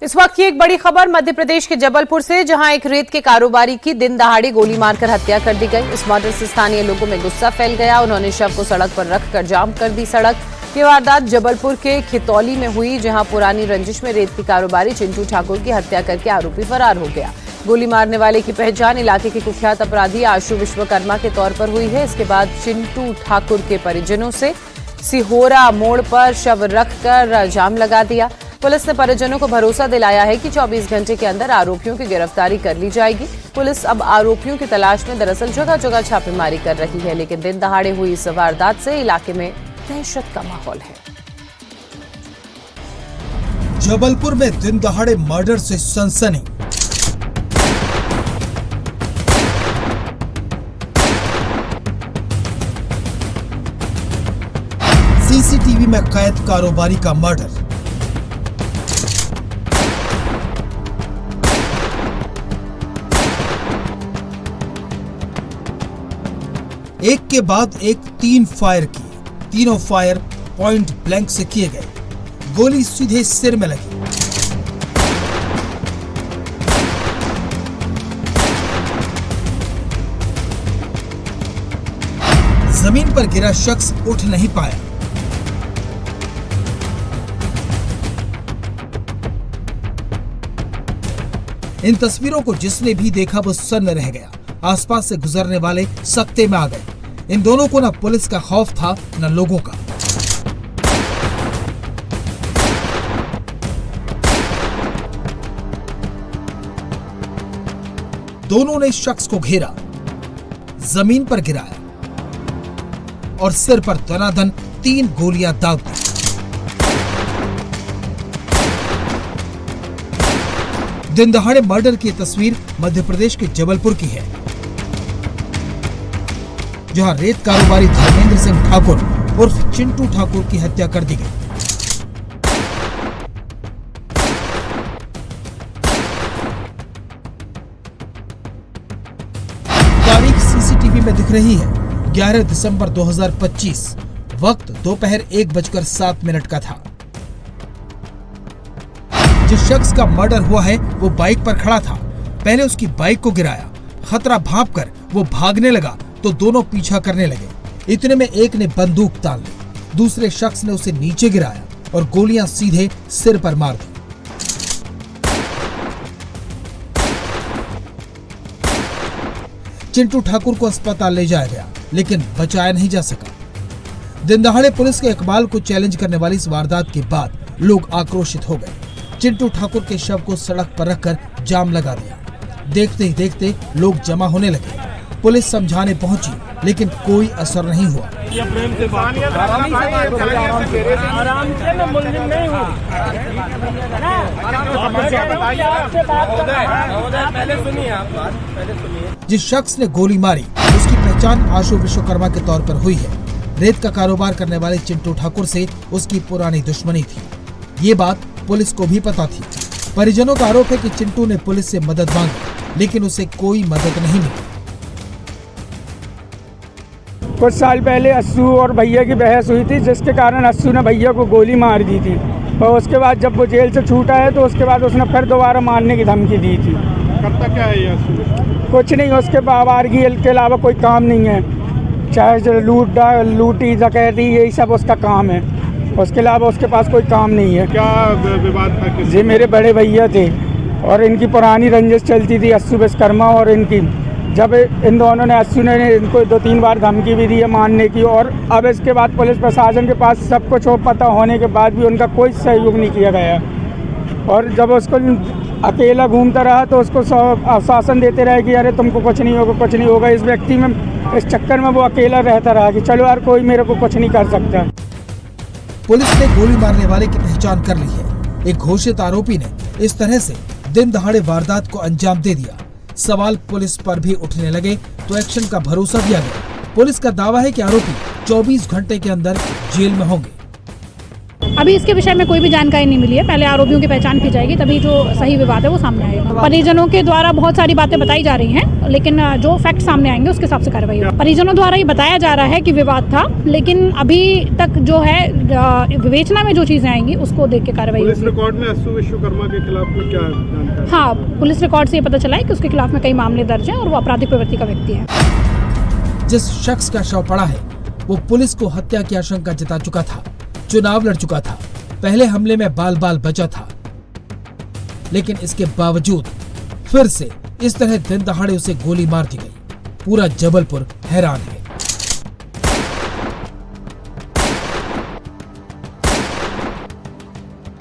इस वक्त की एक बड़ी खबर मध्य प्रदेश के जबलपुर से, जहां एक रेत के कारोबारी की दिन दहाड़ी गोली मारकर हत्या कर दी गई। इस मर्डर से स्थानीय लोगों में गुस्सा फैल गया। उन्होंने शव को सड़क पर रखकर जाम कर दी सड़क। ये वारदात जबलपुर के खितौली में हुई, जहां पुरानी रंजिश में रेत के कारोबारी चिंटू ठाकुर की हत्या करके आरोपी फरार हो गया। गोली मारने वाले की पहचान इलाके के कुख्यात अपराधी आशु विश्वकर्मा के तौर पर हुई है। इसके बाद चिंटू ठाकुर के परिजनों से सिहोरा मोड़ पर शव रखकर जाम लगा दिया। पुलिस ने परिजनों को भरोसा दिलाया है कि 24 घंटे के अंदर आरोपियों की गिरफ्तारी कर ली जाएगी। पुलिस अब आरोपियों की तलाश में दरअसल जगह जगह छापेमारी कर रही है, लेकिन दिन दहाड़े हुई इस वारदात से इलाके में दहशत का माहौल है। जबलपुर में दिन दहाड़े मर्डर से सनसनी। सीसीटीवी में कैद कारोबारी का मर्डर। एक के बाद एक 3 फायर किए। तीनों फायर पॉइंट ब्लैंक से किए गए। गोली सीधे सिर में लगी। जमीन पर गिरा शख्स उठ नहीं पाया। इन तस्वीरों को जिसने भी देखा वो सन्न रह गया। आसपास से गुजरने वाले सकते में आ गए। इन दोनों को न पुलिस का खौफ था न लोगों का। दोनों ने शख्स को घेरा, जमीन पर गिराया और सिर पर दनादन 3 गोलियां दाग दी। दिन दहाड़े मर्डर की तस्वीर मध्य प्रदेश के जबलपुर की है, जहां रेत कारोबारी धर्मेंद्र सिंह ठाकुर उर्फ चिंटू ठाकुर की हत्या कर दी गई। तारीख सीसीटीवी में दिख रही है 11 दिसंबर 2025। वक्त दोपहर 1:07 का था। जिस शख्स का मर्डर हुआ है वो बाइक पर खड़ा था। पहले उसकी बाइक को गिराया। खतरा भांपकर वो भागने लगा तो दोनों पीछा करने लगे। इतने में एक ने बंदूक तान ली। दूसरे शख्स ने उसे नीचे गिराया और गोलियां सीधे सिर पर मार दी। चिंटू ठाकुर को अस्पताल ले जाया गया, लेकिन बचाया नहीं जा सका। दिन दहाड़े पुलिस के इकबाल को चैलेंज करने वाली इस वारदात के बाद लोग आक्रोशित हो गए। चिंटू ठाकुर के शव को सड़क पर रखकर जाम लगा दिया। देखते ही देखते लोग जमा होने लगे। पुलिस समझाने पहुंची, लेकिन कोई असर नहीं हुआ। जिस शख्स ने गोली मारी उसकी पहचान आशु विश्वकर्मा के तौर पर हुई है। रेत का कारोबार करने वाले चिंटू ठाकुर से उसकी पुरानी दुश्मनी थी। ये बात पुलिस को भी पता थी। परिजनों का आरोप है कि चिंटू ने पुलिस से मदद मांगी, लेकिन उसे कोई मदद नहीं मिली। कुछ साल पहले अस्सू और भैया की बहस हुई थी, जिसके कारण अस्सू ने भैया को गोली मार दी थी। और उसके बाद जब वो जेल से छूटा है तो उसके बाद उसने फिर दोबारा मारने की धमकी दी थी। करता क्या है ये अस्सू? कुछ नहीं, उसके आवारगी के अलावा कोई काम नहीं है। चाहे लूटी डकैती यही सब उसका काम है। उसके अलावा उसके पास कोई काम नहीं है। क्या विवाद था? ये मेरे बड़े भैया थे और इनकी पुरानी रंजिश चलती थी आशु विश्वकर्मा और इनकी। जब इन दोनों ने अस्सू ने इनको 2-3 बार धमकी भी दी है मारने की, और अब इसके बाद पुलिस प्रशासन के पास सब कुछ पता होने के बाद भी उनका कोई सहयोग नहीं किया गया। और जब उसको अकेला घूमता रहा तो उसको आश्वासन देते रहे कि अरे तुमको कुछ नहीं होगा, कुछ नहीं होगा। इस व्यक्ति में, इस चक्कर में वो अकेला रहता रहा कि चलो यार कोई मेरे को कुछ नहीं कर सकता। पुलिस ने गोली मारने वाले की पहचान कर ली है। एक घोषित आरोपी ने इस तरह से दिन दहाड़े वारदात को अंजाम दे दिया। सवाल पुलिस पर भी उठने लगे तो एक्शन का भरोसा दिया गया। पुलिस का दावा है कि आरोपी 24 घंटे के अंदर जेल में होंगे। अभी इसके विषय में कोई भी जानकारी नहीं मिली है। पहले आरोपियों की पहचान की जाएगी, तभी जो सही विवाद है वो सामने आएगा। परिजनों के द्वारा बहुत सारी बातें बताई जा रही हैं, लेकिन जो फैक्ट सामने आएंगे उसके हिसाब से कार्रवाई होगी। परिजनों द्वारा ये बताया जा रहा है कि विवाद था, लेकिन अभी तक जो है विवेचना में जो चीजें आएंगी उसको देख के कार्रवाई पुलिस होगी। रिकॉर्ड में अस्सू विश्वकर्मा के खिलाफ में क्या जानकारी? हाँ, पुलिस रिकॉर्ड से ये पता चला है कि उसके खिलाफ में कई मामले दर्ज हैं और वो आपराधिक प्रवृत्ति का व्यक्ति है। जिस शख्स का शव पड़ा है वो पुलिस को हत्या की आशंका जता चुका था, चुनाव लड़ चुका था, पहले हमले में बाल बाल बचा था, लेकिन इसके बावजूद फिर से इस तरह दिन दहाड़े उसे गोली मार दी गई। पूरा जबलपुर हैरान है।